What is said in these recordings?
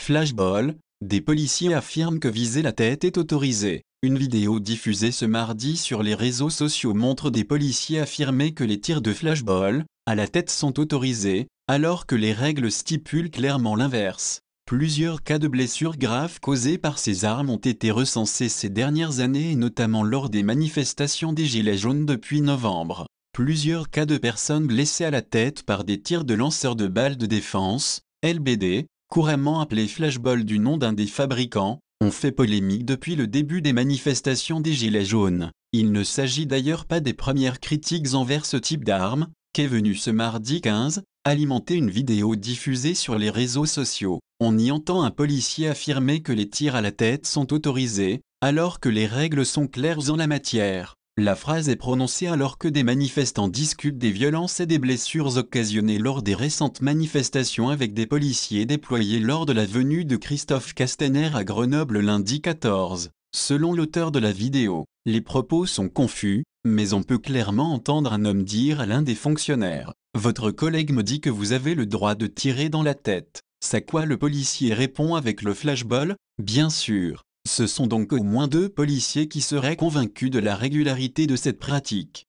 Flashball, des policiers affirment que viser la tête est autorisé. Une vidéo diffusée ce mardi sur les réseaux sociaux montre des policiers affirmer que les tirs de flashball à la tête sont autorisés, alors que les règles stipulent clairement l'inverse. Plusieurs cas de blessures graves causées par ces armes ont été recensés ces dernières années et notamment lors des manifestations des Gilets jaunes depuis novembre. Plusieurs cas de personnes blessées à la tête par des tirs de lanceurs de balles de défense, LBD, couramment appelés flashball du nom d'un des fabricants, ont fait polémique depuis le début des manifestations des Gilets jaunes. Il ne s'agit d'ailleurs pas des premières critiques envers ce type d'arme, qu'est venu ce mardi 15, alimenter une vidéo diffusée sur les réseaux sociaux. On y entend un policier affirmer que les tirs à la tête sont autorisés, alors que les règles sont claires en la matière. La phrase est prononcée alors que des manifestants discutent des violences et des blessures occasionnées lors des récentes manifestations avec des policiers déployés lors de la venue de Christophe Castaner à Grenoble lundi 14. Selon l'auteur de la vidéo, les propos sont confus, mais on peut clairement entendre un homme dire à l'un des fonctionnaires « Votre collègue me dit que vous avez le droit de tirer dans la tête ». À quoi le policier répond avec le flashball « Bien sûr ». Ce sont donc au moins 2 policiers qui seraient convaincus de la régularité de cette pratique.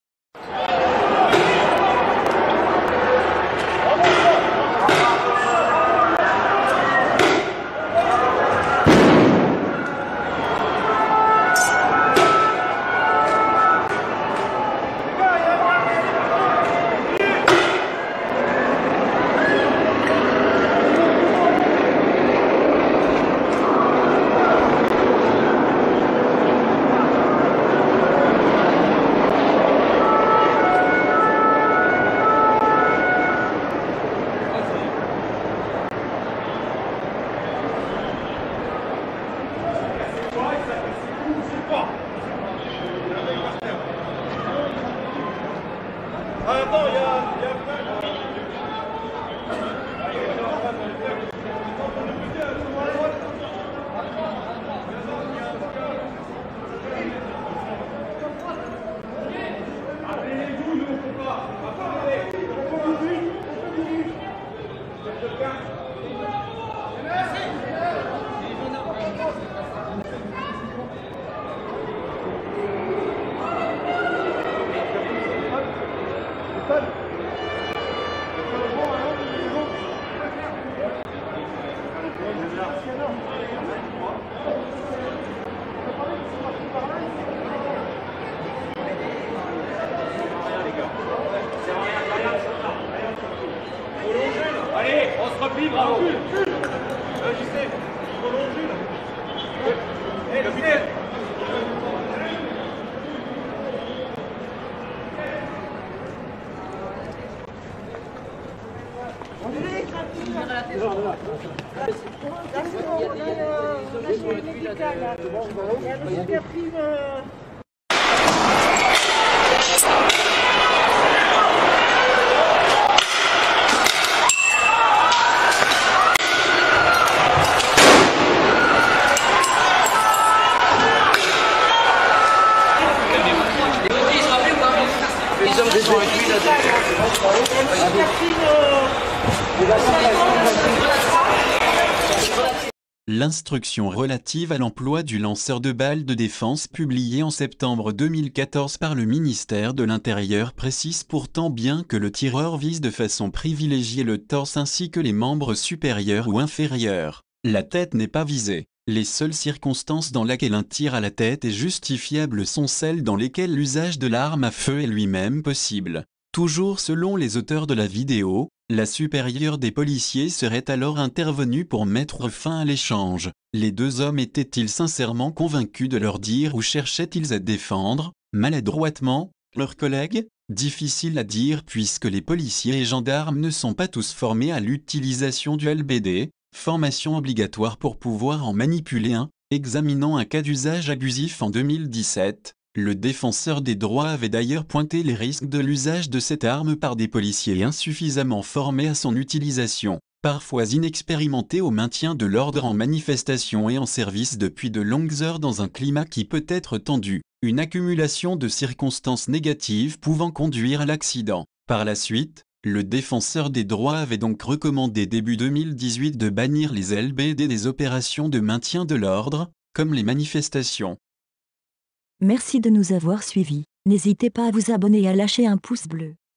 Attends, il y a... Allez, on se replie, bravo. Je sais, trop long jus là. Capitaine. L'instruction relative à l'emploi du lanceur de balles de défense publiée en septembre 2014 par le ministère de l'Intérieur précise pourtant bien que le tireur vise de façon privilégiée le torse ainsi que les membres supérieurs ou inférieurs. La tête n'est pas visée. Les seules circonstances dans lesquelles un tir à la tête est justifiable sont celles dans lesquelles l'usage de l'arme à feu est lui-même possible. Toujours selon les auteurs de la vidéo, la supérieure des policiers serait alors intervenue pour mettre fin à l'échange. Les 2 hommes étaient-ils sincèrement convaincus de leur dire ou cherchaient-ils à défendre, maladroitement, leurs collègues? Difficile à dire puisque les policiers et gendarmes ne sont pas tous formés à l'utilisation du LBD, formation obligatoire pour pouvoir en manipuler un. Examinant un cas d'usage abusif en 2017, le défenseur des droits avait d'ailleurs pointé les risques de l'usage de cette arme par des policiers insuffisamment formés à son utilisation, parfois inexpérimentés au maintien de l'ordre en manifestation et en service depuis de longues heures dans un climat qui peut être tendu, une accumulation de circonstances négatives pouvant conduire à l'accident. Par la suite, Le défenseur des droits avait donc recommandé début 2018 de bannir les LBD des opérations de maintien de l'ordre, comme les manifestations. Merci de nous avoir suivis. N'hésitez pas à vous abonner et à lâcher un pouce bleu.